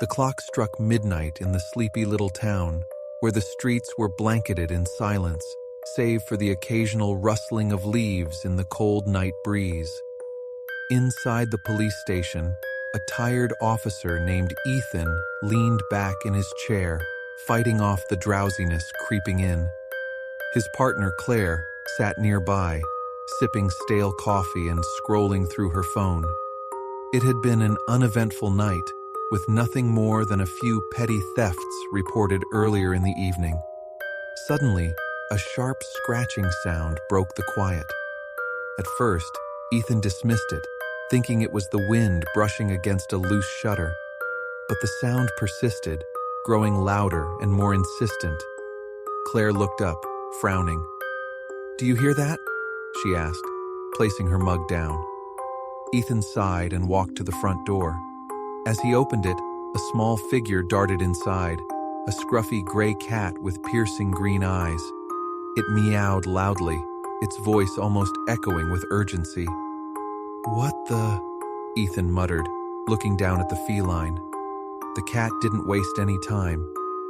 The clock struck midnight in the sleepy little town, where the streets were blanketed in silence, save for the occasional rustling of leaves in the cold night breeze. Inside the police station, a tired officer named Ethan leaned back in his chair, fighting off the drowsiness creeping in. His partner, Claire, sat nearby, sipping stale coffee and scrolling through her phone. It had been an uneventful night, with nothing more than a few petty thefts reported earlier in the evening. Suddenly, a sharp scratching sound broke the quiet. At first, Ethan dismissed it, thinking it was the wind brushing against a loose shutter. But the sound persisted, growing louder and more insistent. Claire looked up, frowning. "Do you hear that?" she asked, placing her mug down. Ethan sighed and walked to the front door. As he opened it, a small figure darted inside, a scruffy gray cat with piercing green eyes. It meowed loudly, its voice almost echoing with urgency. "What the?" Ethan muttered, looking down at the feline. The cat didn't waste any time.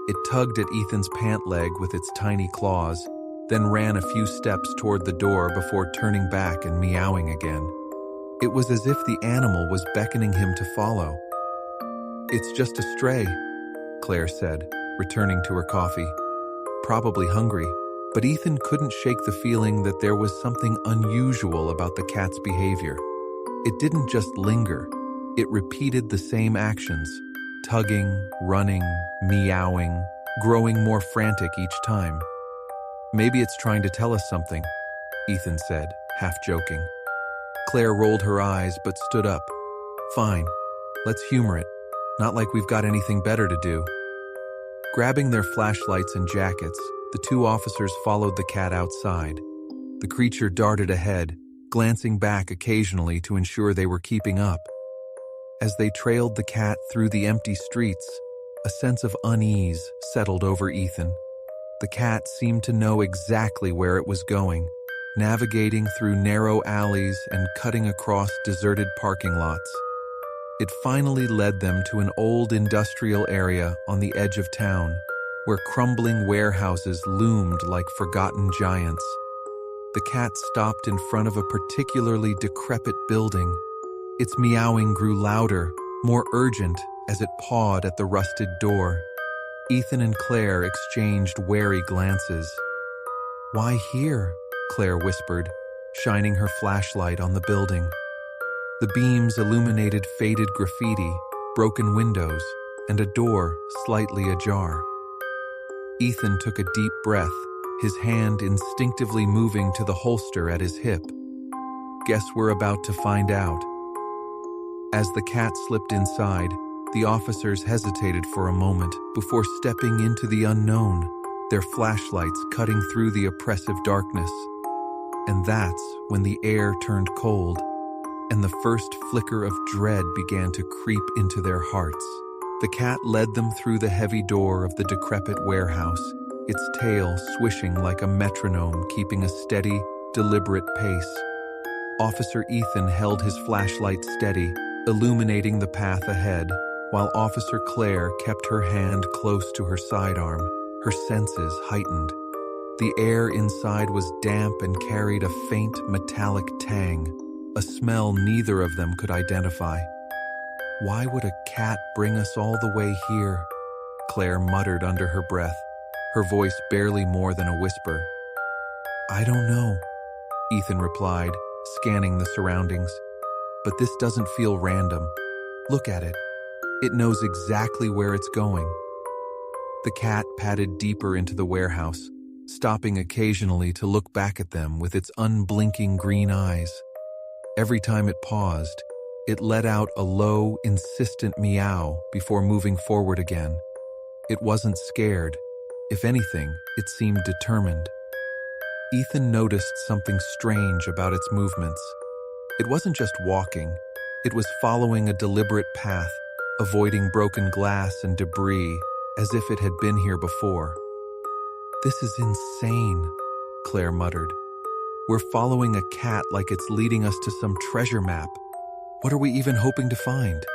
It tugged at Ethan's pant leg with its tiny claws, then ran a few steps toward the door before turning back and meowing again. It was as if the animal was beckoning him to follow. "It's just a stray," Claire said, returning to her coffee. Probably hungry, but Ethan couldn't shake the feeling that there was something unusual about the cat's behavior. It didn't just linger, it repeated the same actions, tugging, running, meowing, growing more frantic each time. "Maybe it's trying to tell us something," Ethan said, half joking. Claire rolled her eyes but stood up. "Fine, let's humor it. Not like we've got anything better to do." Grabbing their flashlights and jackets, the two officers followed the cat outside. The creature darted ahead, glancing back occasionally to ensure they were keeping up. As they trailed the cat through the empty streets, a sense of unease settled over Ethan. The cat seemed to know exactly where it was going, navigating through narrow alleys and cutting across deserted parking lots. It finally led them to an old industrial area on the edge of town, where crumbling warehouses loomed like forgotten giants. The cat stopped in front of a particularly decrepit building. Its meowing grew louder, more urgent, as it pawed at the rusted door. Ethan and Claire exchanged wary glances. "Why here?" Claire whispered, shining her flashlight on the building. The beams illuminated faded graffiti, broken windows, and a door slightly ajar. Ethan took a deep breath, his hand instinctively moving to the holster at his hip. "Guess we're about to find out." As the cat slipped inside, the officers hesitated for a moment before stepping into the unknown, their flashlights cutting through the oppressive darkness. And that's when the air turned cold, and the first flicker of dread began to creep into their hearts. The cat led them through the heavy door of the decrepit warehouse, its tail swishing like a metronome, keeping a steady, deliberate pace. Officer Ethan held his flashlight steady, illuminating the path ahead, while Officer Claire kept her hand close to her sidearm, her senses heightened. The air inside was damp and carried a faint metallic tang, a smell neither of them could identify. "Why would a cat bring us all the way here?" Claire muttered under her breath, her voice barely more than a whisper. "I don't know," Ethan replied, scanning the surroundings. "But this doesn't feel random. Look at it. It knows exactly where it's going." The cat padded deeper into the warehouse, stopping occasionally to look back at them with its unblinking green eyes. Every time it paused, it let out a low, insistent meow before moving forward again. It wasn't scared. If anything, it seemed determined. Ethan noticed something strange about its movements. It wasn't just walking. It was following a deliberate path, avoiding broken glass and debris, as if it had been here before. "This is insane," Claire muttered. "We're following a cat like it's leading us to some treasure map. What are we even hoping to find?"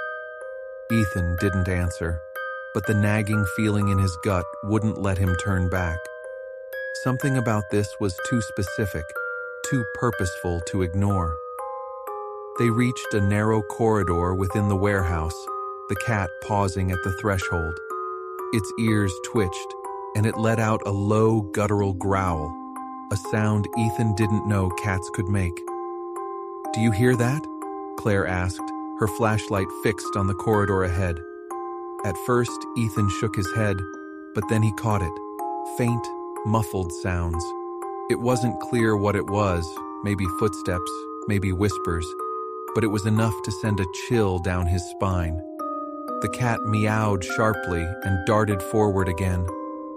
Ethan didn't answer, but the nagging feeling in his gut wouldn't let him turn back. Something about this was too specific, too purposeful to ignore. They reached a narrow corridor within the warehouse, the cat pausing at the threshold. Its ears twitched, and it let out a low, guttural growl, a sound Ethan didn't know cats could make. "Do you hear that?" Claire asked, her flashlight fixed on the corridor ahead. At first, Ethan shook his head, but then he caught it. Faint, muffled sounds. It wasn't clear what it was, maybe footsteps, maybe whispers, but it was enough to send a chill down his spine. The cat meowed sharply and darted forward again.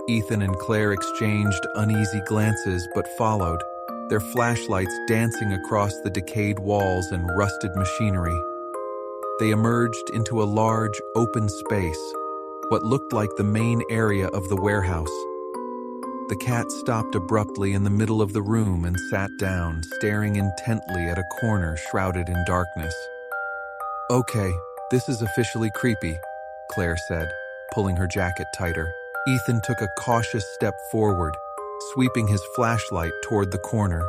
Ethan and Claire exchanged uneasy glances but followed, their flashlights dancing across the decayed walls and rusted machinery. They emerged into a large, open space, what looked like the main area of the warehouse. The cat stopped abruptly in the middle of the room and sat down, staring intently at a corner shrouded in darkness. "Okay, this is officially creepy," Claire said, pulling her jacket tighter. Ethan took a cautious step forward, sweeping his flashlight toward the corner.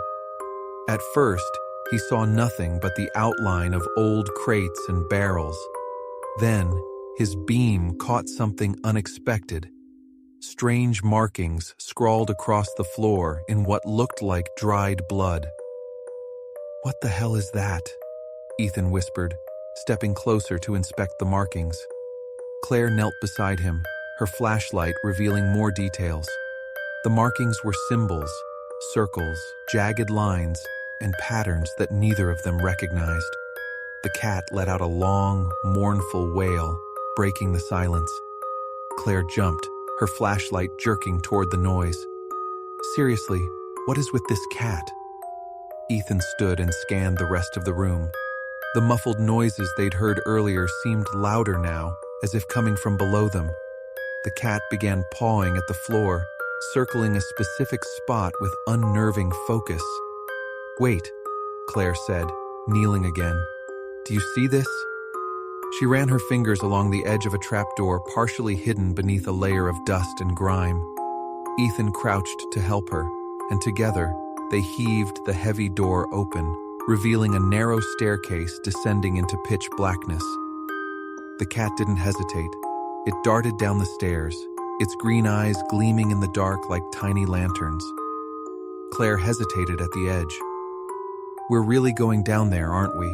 At first, he saw nothing but the outline of old crates and barrels. Then, his beam caught something unexpected. Strange markings scrawled across the floor in what looked like dried blood. "What the hell is that?" Ethan whispered, stepping closer to inspect the markings. Claire knelt beside him, her flashlight revealing more details. The markings were symbols, circles, jagged lines, and patterns that neither of them recognized. The cat let out a long, mournful wail, breaking the silence. Claire jumped, her flashlight jerking toward the noise. "Seriously, what is with this cat?" Ethan stood and scanned the rest of the room. The muffled noises they'd heard earlier seemed louder now, as if coming from below them. The cat began pawing at the floor, circling a specific spot with unnerving focus. "Wait," Claire said, kneeling again. "Do you see this?" She ran her fingers along the edge of a trapdoor partially hidden beneath a layer of dust and grime. Ethan crouched to help her, and together, they heaved the heavy door open, revealing a narrow staircase descending into pitch blackness. The cat didn't hesitate. It darted down the stairs, its green eyes gleaming in the dark like tiny lanterns. Claire hesitated at the edge. "We're really going down there, aren't we?"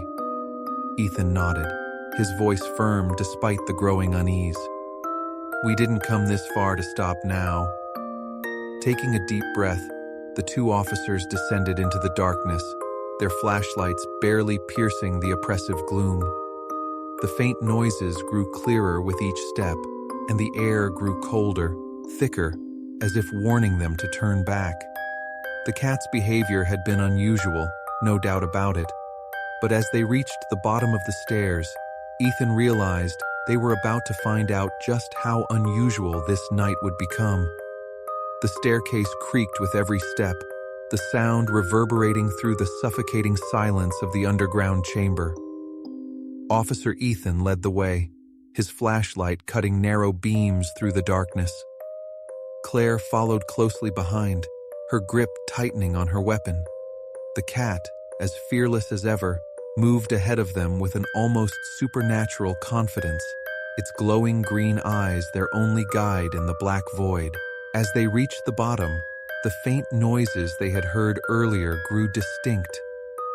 Ethan nodded, his voice firm despite the growing unease. "We didn't come this far to stop now." Taking a deep breath, the two officers descended into the darkness, their flashlights barely piercing the oppressive gloom. The faint noises grew clearer with each step, and the air grew colder, thicker, as if warning them to turn back. The cat's behavior had been unusual, no doubt about it, but as they reached the bottom of the stairs, Ethan realized they were about to find out just how unusual this night would become. The staircase creaked with every step, the sound reverberating through the suffocating silence of the underground chamber. Officer Ethan led the way, his flashlight cutting narrow beams through the darkness. Claire followed closely behind, her grip tightening on her weapon. The cat, as fearless as ever, moved ahead of them with an almost supernatural confidence, its glowing green eyes their only guide in the black void. As they reached the bottom, the faint noises they had heard earlier grew distinct.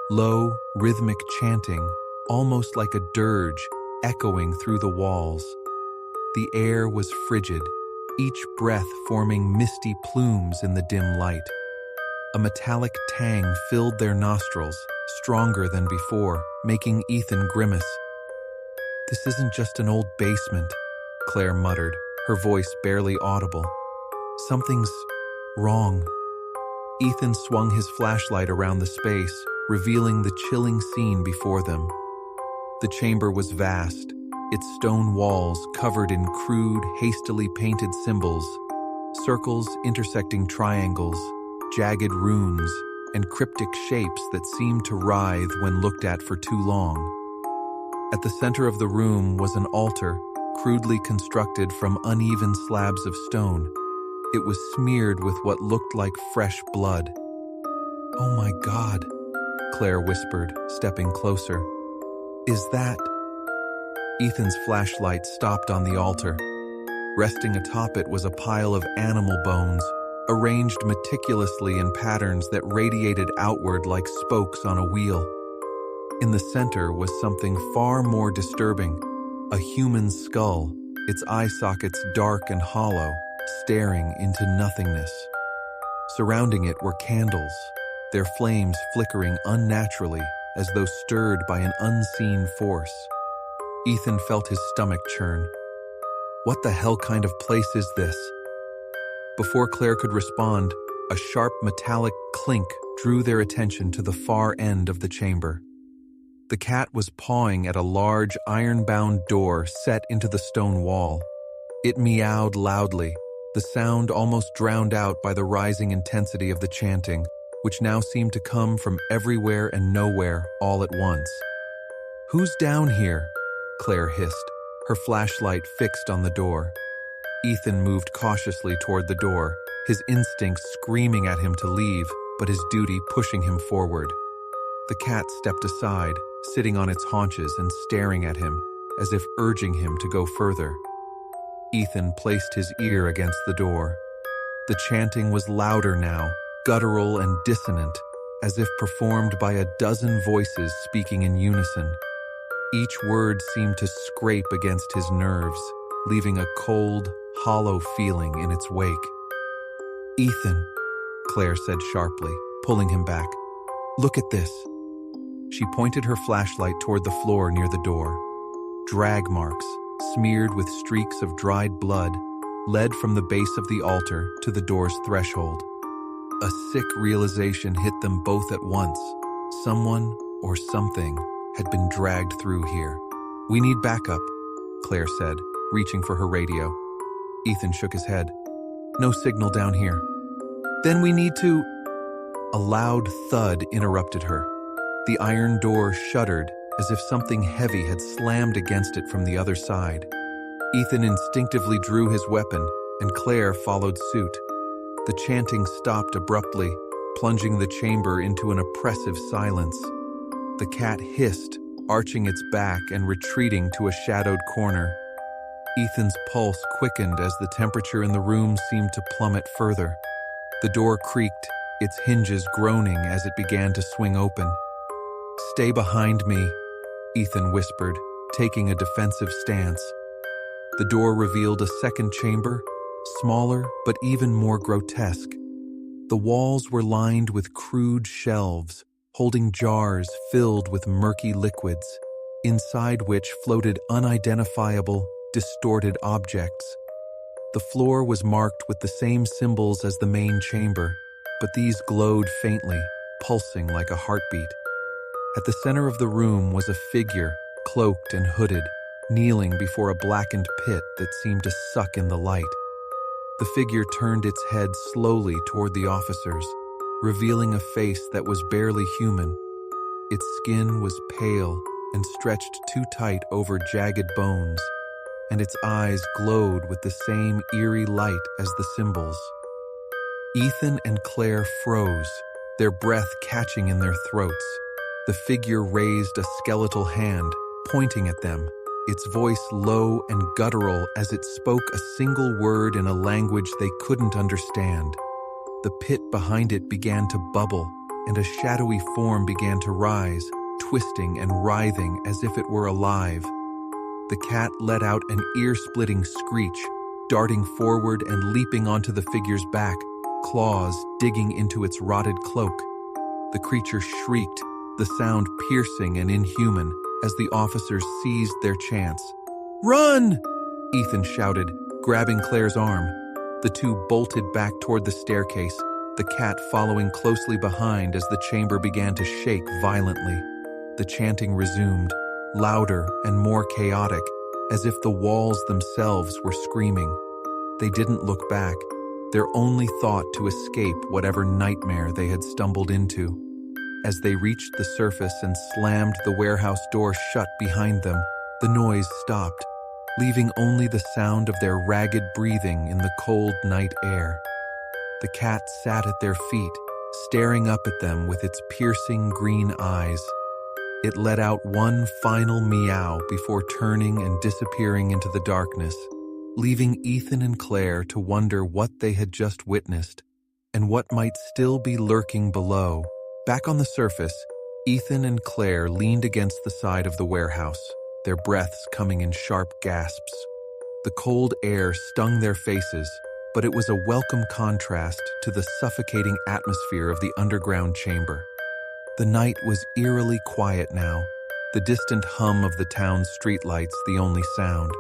Low, rhythmic chanting, almost like a dirge, echoing through the walls. The air was frigid, each breath forming misty plumes in the dim light. A metallic tang filled their nostrils, stronger than before, making Ethan grimace. "This isn't just an old basement," Claire muttered, her voice barely audible. "Something's wrong." Ethan swung his flashlight around the space, revealing the chilling scene before them. The chamber was vast, its stone walls covered in crude, hastily painted symbols, circles intersecting triangles, jagged runes, and cryptic shapes that seemed to writhe when looked at for too long. At the center of the room was an altar, crudely constructed from uneven slabs of stone. It was smeared with what looked like fresh blood. "Oh my God," Claire whispered, stepping closer. "Is that—" Ethan's flashlight stopped on the altar. Resting atop it was a pile of animal bones, arranged meticulously in patterns that radiated outward like spokes on a wheel. In the center was something far more disturbing, a human skull, its eye sockets dark and hollow, staring into nothingness. Surrounding it were candles, their flames flickering unnaturally as though stirred by an unseen force. Ethan felt his stomach churn. What the hell kind of place is this? Before Claire could respond, a sharp metallic clink drew their attention to the far end of the chamber. The cat was pawing at a large iron-bound door set into the stone wall. It meowed loudly, the sound almost drowned out by the rising intensity of the chanting, which now seemed to come from everywhere and nowhere all at once. "Who's down here?" Claire hissed, her flashlight fixed on the door. Ethan moved cautiously toward the door, his instincts screaming at him to leave, but his duty pushing him forward. The cat stepped aside, sitting on its haunches and staring at him, as if urging him to go further. Ethan placed his ear against the door. The chanting was louder now, guttural and dissonant, as if performed by a dozen voices speaking in unison. Each word seemed to scrape against his nerves, leaving a cold, hollow feeling in its wake. "Ethan," Claire said sharply, pulling him back. "Look at this." She pointed her flashlight toward the floor near the door. Drag marks, smeared with streaks of dried blood, led from the base of the altar to the door's threshold. A sick realization hit them both at once. Someone or something had been dragged through here. "We need backup," Claire said, reaching for her radio. Ethan shook his head. "No signal down here." "Then we need to—" A loud thud interrupted her. The iron door shuddered as if something heavy had slammed against it from the other side. Ethan instinctively drew his weapon, and Claire followed suit. The chanting stopped abruptly, plunging the chamber into an oppressive silence. The cat hissed, arching its back and retreating to a shadowed corner. Ethan's pulse quickened as the temperature in the room seemed to plummet further. The door creaked, its hinges groaning as it began to swing open. "Stay behind me," Ethan whispered, taking a defensive stance. The door revealed a second chamber, smaller but even more grotesque. The walls were lined with crude shelves, holding jars filled with murky liquids, inside which floated unidentifiable, distorted objects. The floor was marked with the same symbols as the main chamber, but these glowed faintly, pulsing like a heartbeat. At the center of the room was a figure, cloaked and hooded, kneeling before a blackened pit that seemed to suck in the light. The figure turned its head slowly toward the officers, revealing a face that was barely human. Its skin was pale and stretched too tight over jagged bones, and its eyes glowed with the same eerie light as the symbols. Ethan and Claire froze, their breath catching in their throats. The figure raised a skeletal hand, pointing at them, its voice low and guttural as it spoke a single word in a language they couldn't understand. The pit behind it began to bubble, and a shadowy form began to rise, twisting and writhing as if it were alive. The cat let out an ear-splitting screech, darting forward and leaping onto the figure's back, claws digging into its rotted cloak. The creature shrieked, the sound piercing and inhuman, as the officers seized their chance. "Run!" Ethan shouted, grabbing Claire's arm. The two bolted back toward the staircase, the cat following closely behind as the chamber began to shake violently. The chanting resumed, louder and more chaotic, as if the walls themselves were screaming. They didn't look back, their only thought to escape whatever nightmare they had stumbled into. As they reached the surface and slammed the warehouse door shut behind them, the noise stopped, leaving only the sound of their ragged breathing in the cold night air. The cat sat at their feet, staring up at them with its piercing green eyes. It let out one final meow before turning and disappearing into the darkness, leaving Ethan and Claire to wonder what they had just witnessed and what might still be lurking below. Back on the surface, Ethan and Claire leaned against the side of the warehouse, their breaths coming in sharp gasps. The cold air stung their faces, but it was a welcome contrast to the suffocating atmosphere of the underground chamber. The night was eerily quiet now, the distant hum of the town's streetlights the only sound.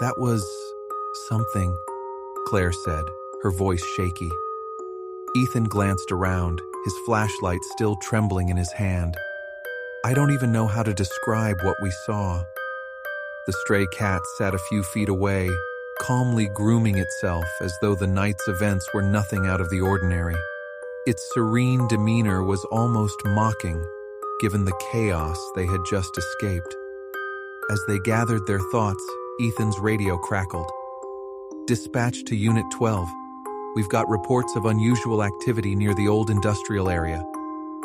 "That was something," Claire said, her voice shaky. Ethan glanced around, his flashlight still trembling in his hand. "I don't even know how to describe what we saw." The stray cat sat a few feet away, calmly grooming itself as though the night's events were nothing out of the ordinary. Its serene demeanor was almost mocking, given the chaos they had just escaped. As they gathered their thoughts, Ethan's radio crackled. "Dispatch to Unit 12. We've got reports of unusual activity near the old industrial area.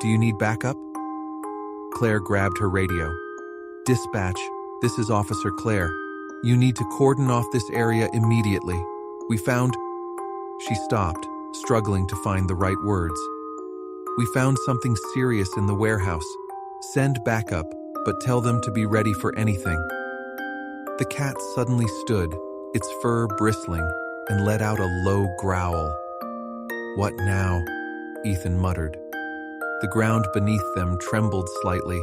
Do you need backup?" Claire grabbed her radio. "Dispatch, this is Officer Claire. You need to cordon off this area immediately. We found—" She stopped, struggling to find the right words. "We found something serious in the warehouse. Send backup, but tell them to be ready for anything." The cat suddenly stood, its fur bristling, and let out a low growl. "What now?" Ethan muttered. The ground beneath them trembled slightly,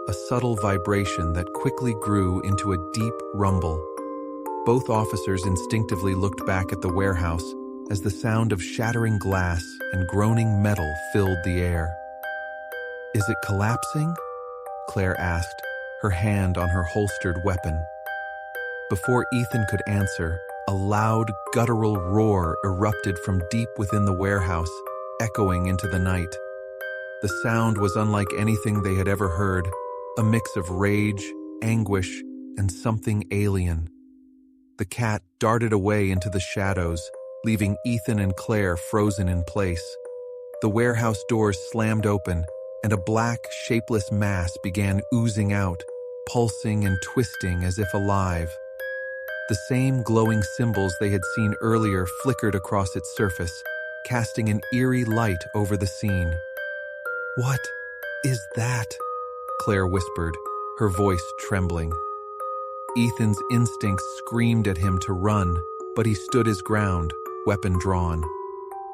a subtle vibration that quickly grew into a deep rumble. Both officers instinctively looked back at the warehouse as the sound of shattering glass and groaning metal filled the air. "Is it collapsing?" Claire asked, her hand on her holstered weapon. Before Ethan could answer, a loud, guttural roar erupted from deep within the warehouse, echoing into the night. The sound was unlike anything they had ever heard, a mix of rage, anguish, and something alien. The cat darted away into the shadows, leaving Ethan and Claire frozen in place. The warehouse doors slammed open, and a black, shapeless mass began oozing out, pulsing and twisting as if alive. The same glowing symbols they had seen earlier flickered across its surface, casting an eerie light over the scene. "What is that?" Claire whispered, her voice trembling. Ethan's instincts screamed at him to run, but he stood his ground, weapon drawn.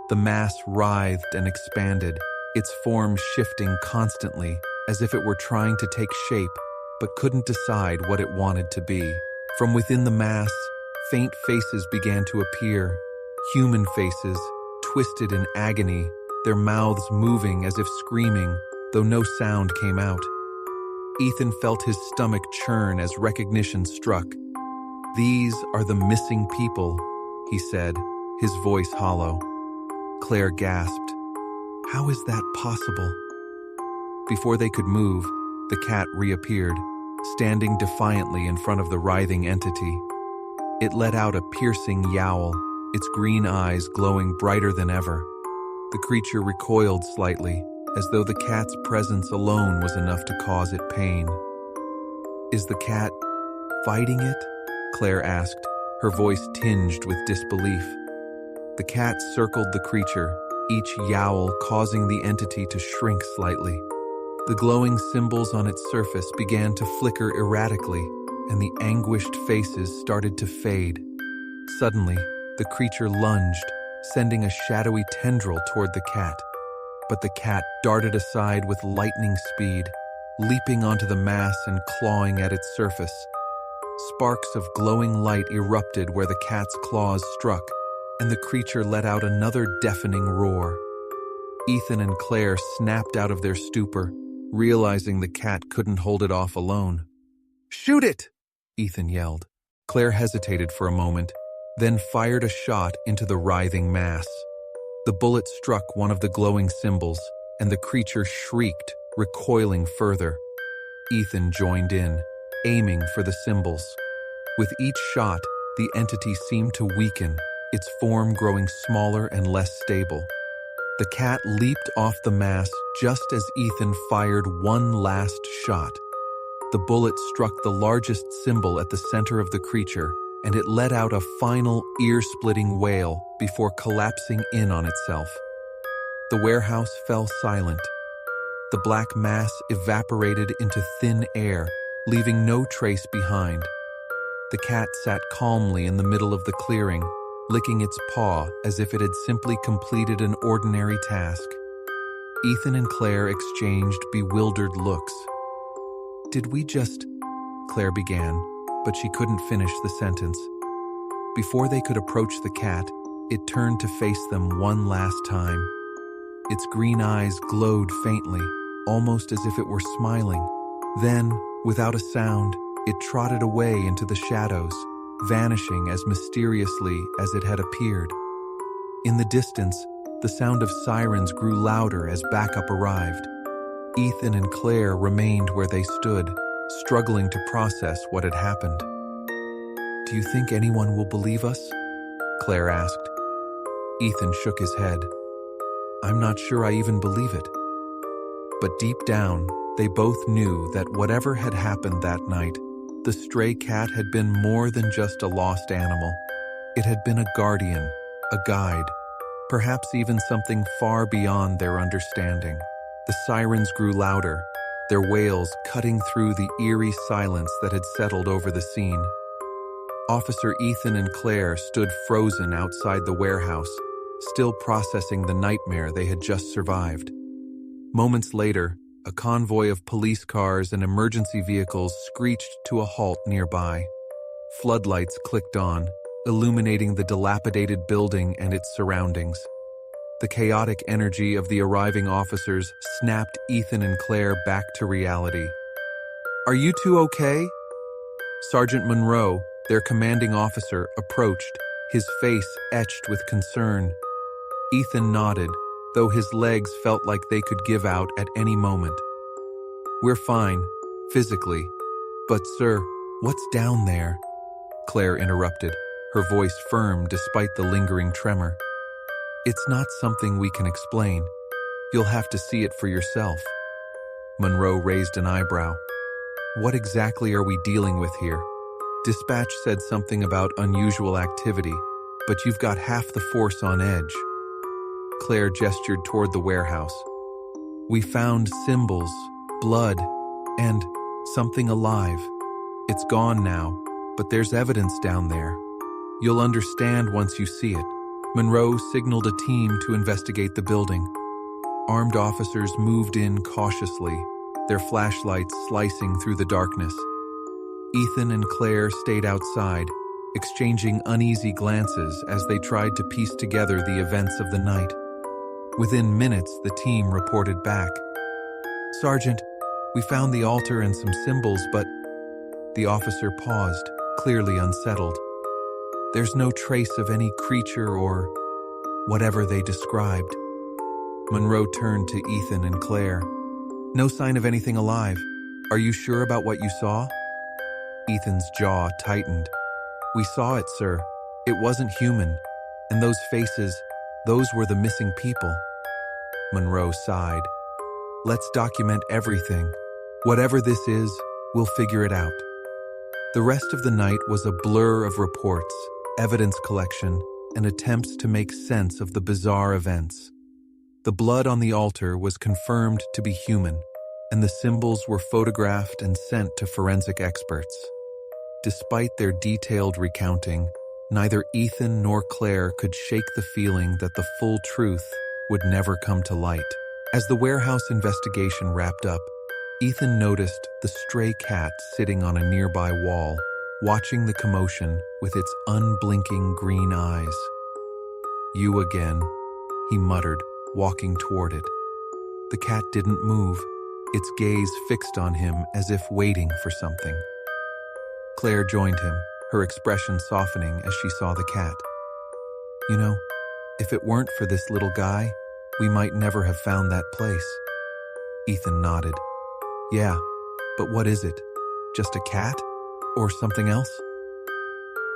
The mass writhed and expanded, its form shifting constantly, as if it were trying to take shape, but couldn't decide what it wanted to be. From within the mass, faint faces began to appear, human faces, twisted in agony, their mouths moving as if screaming, though no sound came out. Ethan felt his stomach churn as recognition struck. "These are the missing people," he said, his voice hollow. Claire gasped. "How is that possible?" Before they could move, the cat reappeared, standing defiantly in front of the writhing entity. It let out a piercing yowl, its green eyes glowing brighter than ever. The creature recoiled slightly, as though the cat's presence alone was enough to cause it pain. "Is the cat fighting it?" Claire asked, her voice tinged with disbelief. The cat circled the creature, each yowl causing the entity to shrink slightly. The glowing symbols on its surface began to flicker erratically, and the anguished faces started to fade. Suddenly, the creature lunged, sending a shadowy tendril toward the cat. But the cat darted aside with lightning speed, leaping onto the mass and clawing at its surface. Sparks of glowing light erupted where the cat's claws struck, and the creature let out another deafening roar. Ethan and Claire snapped out of their stupor, realizing the cat couldn't hold it off alone. "Shoot it!" Ethan yelled. Claire hesitated for a moment, then fired a shot into the writhing mass. The bullet struck one of the glowing symbols, and the creature shrieked, recoiling further. Ethan joined in, aiming for the symbols. With each shot, the entity seemed to weaken, its form growing smaller and less stable. The cat leaped off the mass just as Ethan fired one last shot. The bullet struck the largest symbol at the center of the creature, and it let out a final ear-splitting wail before collapsing in on itself. The warehouse fell silent. The black mass evaporated into thin air, leaving no trace behind. The cat sat calmly in the middle of the clearing, licking its paw as if it had simply completed an ordinary task. Ethan and Claire exchanged bewildered looks. "Did we just—" Claire began, but she couldn't finish the sentence. Before they could approach the cat, it turned to face them one last time. Its green eyes glowed faintly, almost as if it were smiling. Then, without a sound, it trotted away into the shadows, vanishing as mysteriously as it had appeared. In the distance, the sound of sirens grew louder as backup arrived. Ethan and Claire remained where they stood, struggling to process what had happened. "Do you think anyone will believe us?" Claire asked. Ethan shook his head. "I'm not sure I even believe it." But deep down, they both knew that whatever had happened that night, the stray cat had been more than just a lost animal. It had been a guardian, a guide, perhaps even something far beyond their understanding. The sirens grew louder, their wails cutting through the eerie silence that had settled over the scene. Officer Ethan and Claire stood frozen outside the warehouse, still processing the nightmare they had just survived. Moments later, a convoy of police cars and emergency vehicles screeched to a halt nearby. Floodlights clicked on, illuminating the dilapidated building and its surroundings. The chaotic energy of the arriving officers snapped Ethan and Claire back to reality. "Are you two okay?" Sergeant Monroe, their commanding officer, approached, his face etched with concern. Ethan nodded, though his legs felt like they could give out at any moment. "We're fine, physically. But, sir, what's down there?" Claire interrupted, her voice firm despite the lingering tremor. "It's not something we can explain. You'll have to see it for yourself." Monroe raised an eyebrow. "What exactly are we dealing with here? Dispatch said something about unusual activity, but you've got half the force on edge." Claire gestured toward the warehouse. "We found symbols, blood, and something alive. It's gone now, but there's evidence down there. You'll understand once you see it." Monroe signaled a team to investigate the building. Armed officers moved in cautiously, their flashlights slicing through the darkness. Ethan and Claire stayed outside, exchanging uneasy glances as they tried to piece together the events of the night. Within minutes, the team reported back. "Sergeant, we found the altar and some symbols, but—" The officer paused, clearly unsettled. "There's no trace of any creature or whatever they described." Monroe turned to Ethan and Claire. "No sign of anything alive. Are you sure about what you saw?" Ethan's jaw tightened. "We saw it, sir. It wasn't human. And those faces, those were the missing people." Monroe sighed. "Let's document everything. Whatever this is, we'll figure it out." The rest of the night was a blur of reports, evidence collection, and attempts to make sense of the bizarre events. The blood on the altar was confirmed to be human, and the symbols were photographed and sent to forensic experts. Despite their detailed recounting, neither Ethan nor Claire could shake the feeling that the full truth would never come to light. As the warehouse investigation wrapped up, Ethan noticed the stray cat sitting on a nearby wall, watching the commotion with its unblinking green eyes. "You again," he muttered, walking toward it. The cat didn't move, its gaze fixed on him as if waiting for something. Claire joined him, her expression softening as she saw the cat. "You know, if it weren't for this little guy, we might never have found that place. Ethan nodded. Yeah, but what is it? Just a cat? Or something else?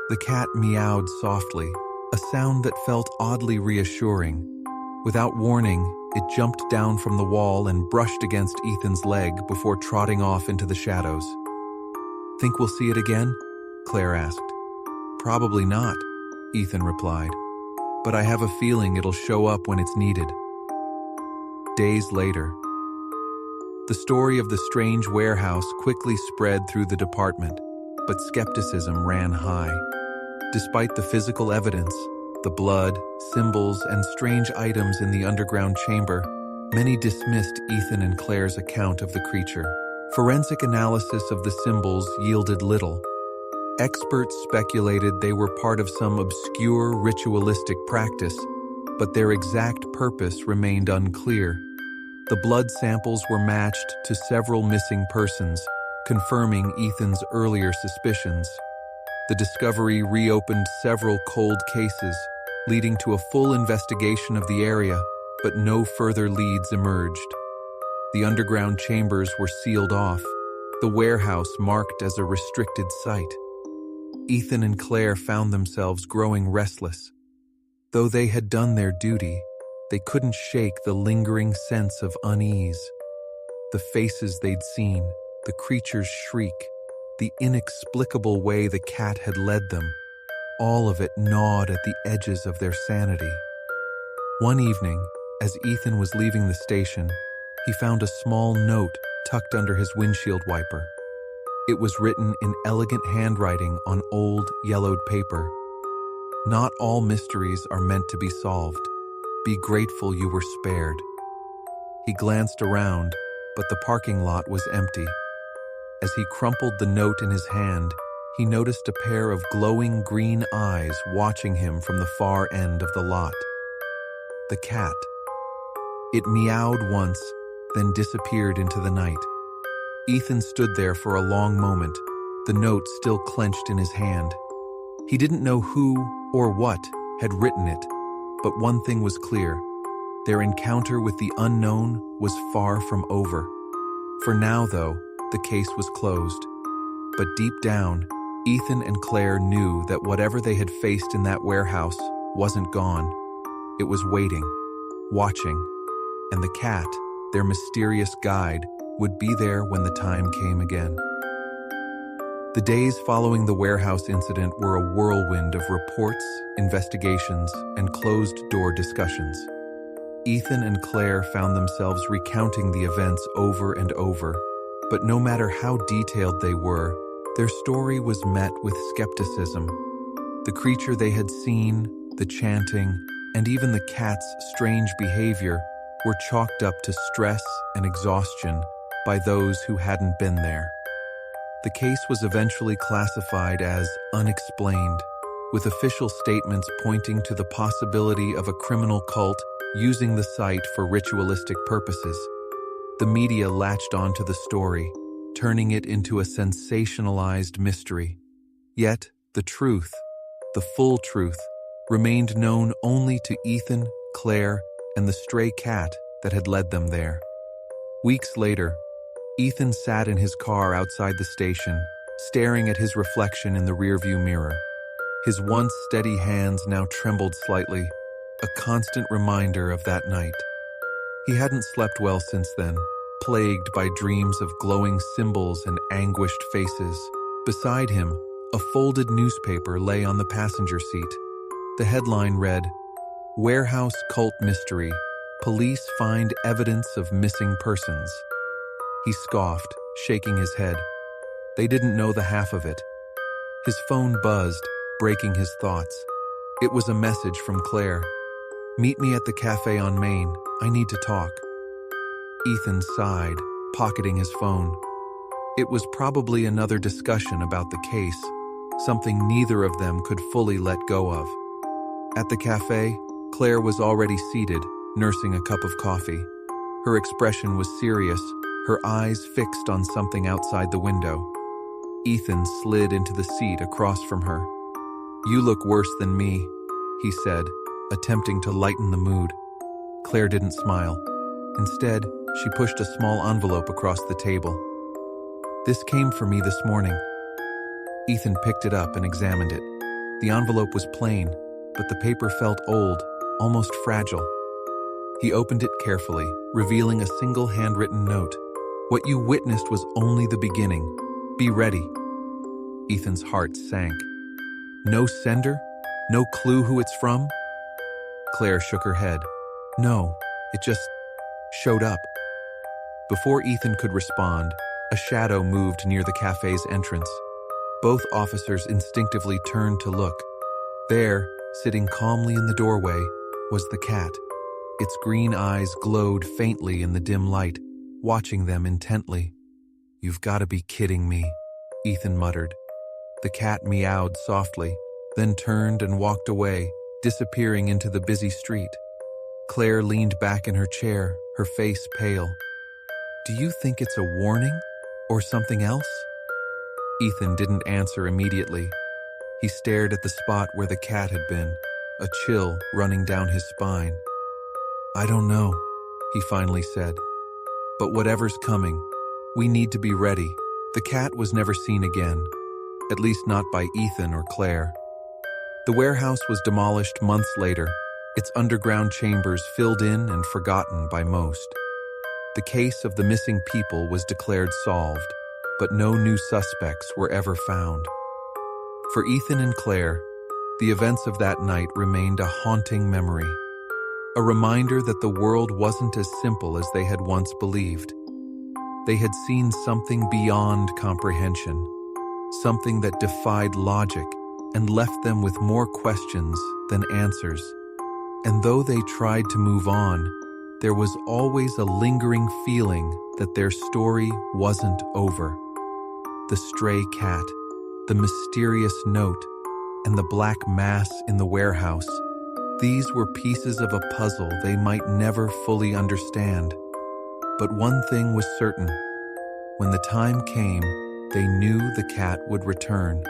The cat meowed softly, a sound that felt oddly reassuring. Without warning, it jumped down from the wall and brushed against Ethan's leg before trotting off into the shadows. Think we'll see it again? Claire asked. Probably not, Ethan replied, but I have a feeling it'll show up when it's needed. Days later. The story of the strange warehouse quickly spread through the department, but skepticism ran high. Despite the physical evidence, the blood, symbols, and strange items in the underground chamber, many dismissed Ethan and Claire's account of the creature. Forensic analysis of the symbols yielded little. Experts speculated they were part of some obscure ritualistic practice, but their exact purpose remained unclear. The blood samples were matched to several missing persons, confirming Ethan's earlier suspicions. The discovery reopened several cold cases, leading to a full investigation of the area, but no further leads emerged. The underground chambers were sealed off, the warehouse marked as a restricted site. Ethan and Claire found themselves growing restless. Though they had done their duty, they couldn't shake the lingering sense of unease. The faces they'd seen, the creature's shriek, the inexplicable way the cat had led them, all of it gnawed at the edges of their sanity. One evening, as Ethan was leaving the station, he found a small note tucked under his windshield wiper. It was written in elegant handwriting on old, yellowed paper. Not all mysteries are meant to be solved. Be grateful you were spared. He glanced around, but the parking lot was empty. As he crumpled the note in his hand, he noticed a pair of glowing green eyes watching him from the far end of the lot. The cat. It meowed once, then disappeared into the night. Ethan stood there for a long moment, the note still clenched in his hand. He didn't know who or what had written it, but one thing was clear. Their encounter with the unknown was far from over. For now, though, the case was closed. But deep down, Ethan and Claire knew that whatever they had faced in that warehouse wasn't gone. It was waiting, watching, and the cat, their mysterious guide, would be there when the time came again. The days following the warehouse incident were a whirlwind of reports, investigations, and closed-door discussions. Ethan and Claire found themselves recounting the events over and over, but no matter how detailed they were, their story was met with skepticism. The creature they had seen, the chanting, and even the cat's strange behavior were chalked up to stress and exhaustion by those who hadn't been there. The case was eventually classified as unexplained, with official statements pointing to the possibility of a criminal cult using the site for ritualistic purposes. The media latched onto the story, turning it into a sensationalized mystery. Yet, the truth, the full truth, remained known only to Ethan, Claire, and the stray cat that had led them there. Weeks later, Ethan sat in his car outside the station, staring at his reflection in the rearview mirror. His once steady hands now trembled slightly, a constant reminder of that night. He hadn't slept well since then, plagued by dreams of glowing symbols and anguished faces. Beside him, a folded newspaper lay on the passenger seat. The headline read, "Warehouse Cult Mystery. Police Find Evidence of Missing Persons." He scoffed, shaking his head. They didn't know the half of it. His phone buzzed, breaking his thoughts. It was a message from Claire. "Meet me at the cafe on Main. I need to talk." Ethan sighed, pocketing his phone. It was probably another discussion about the case, something neither of them could fully let go of. At the cafe, Claire was already seated, nursing a cup of coffee. Her expression was serious, her eyes fixed on something outside the window. Ethan slid into the seat across from her. "You look worse than me," he said, attempting to lighten the mood. Claire didn't smile. Instead, she pushed a small envelope across the table. "This came for me this morning." Ethan picked it up and examined it. The envelope was plain, but the paper felt old, almost fragile. He opened it carefully, revealing a single handwritten note. "What you witnessed was only the beginning. Be ready." Ethan's heart sank. "No sender? No clue who it's from?" Claire shook her head. "No, it just showed up." Before Ethan could respond, a shadow moved near the cafe's entrance. Both officers instinctively turned to look. There, sitting calmly in the doorway, was the cat. Its green eyes glowed faintly in the dim light, watching them intently. "You've got to be kidding me," Ethan muttered. The cat meowed softly, then turned and walked away, disappearing into the busy street. Claire leaned back in her chair, her face pale. "Do you think it's a warning? Or something else?" Ethan didn't answer immediately. He stared at the spot where the cat had been, a chill running down his spine. "I don't know," he finally said. "But whatever's coming, we need to be ready." The cat was never seen again, at least not by Ethan or Claire. The warehouse was demolished months later, its underground chambers filled in and forgotten by most. The case of the missing people was declared solved, but no new suspects were ever found. For Ethan and Claire, the events of that night remained a haunting memory, a reminder that the world wasn't as simple as they had once believed. They had seen something beyond comprehension, something that defied logic and left them with more questions than answers. And though they tried to move on, there was always a lingering feeling that their story wasn't over. The stray cat, the mysterious note, and the black mass in the warehouse, these were pieces of a puzzle they might never fully understand. But one thing was certain. When the time came, they knew the cat would return.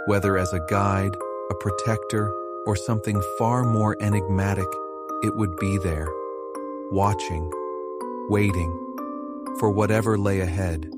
Whether as a guide, a protector, or something far more enigmatic, it would be there, watching, waiting, for whatever lay ahead.